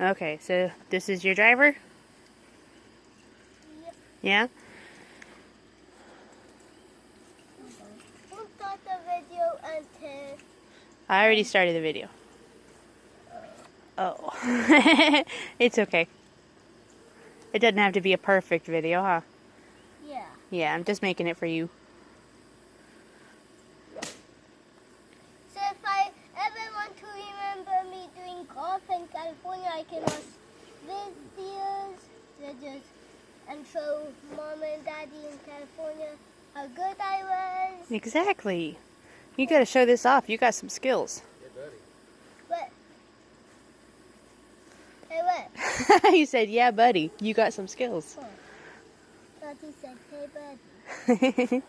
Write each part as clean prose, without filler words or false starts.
Okay, so this is your driver? Yep. Yeah? We'll start the video until... I already started the video. Oh. It's okay. It doesn't have to be a perfect video, huh? Yeah. Yeah, I'm just making it for you. So if I ever want to remember me doing golf in California, I can watch videos and show Mom and Daddy in California how good I was. Exactly. You gotta show this off. You got some skills. But, hey, what? You said, yeah, buddy. You got some skills. Oh. Thought he said, hey, buddy.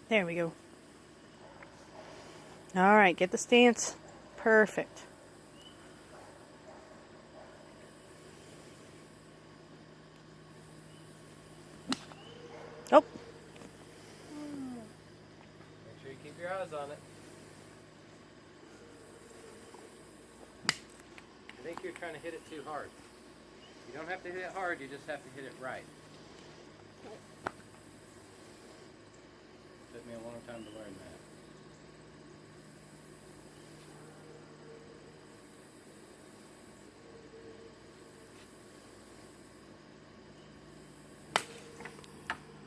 There we go. All right, get the stance. Perfect. Oh. Make sure you keep your eyes on it. I think you're trying to hit it too hard. You don't have to hit it hard, you just have to hit it right. Took me a long time to learn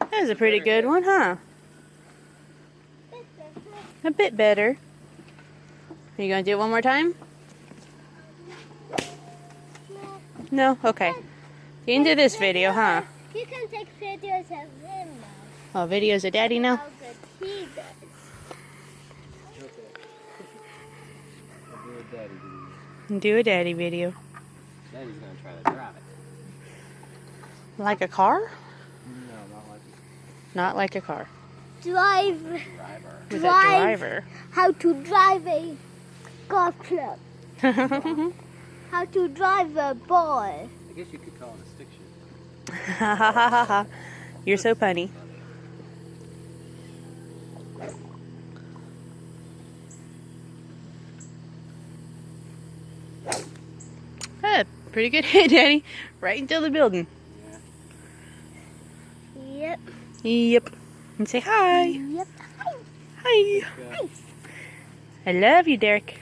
that. That was a pretty good one, huh? A bit better. Are you going to do it one more time? No? Okay. The end of this video, huh? You can take videos of him now. Oh, videos of Daddy now? How good he does. Okay. I'll do a daddy video. Do a Daddy video. Daddy's going to try to drive it. Like a car? No, not like Not like a car. Drive. a driver. With Drive. a driver. How to drive a golf club. How to drive a ball. I guess you could call it a stick shift. You're so punny. Ah, pretty good hit, Daddy. Right into the building. Yep. Yep. And say hi. Yep. Hi. Good. I love you, Derek.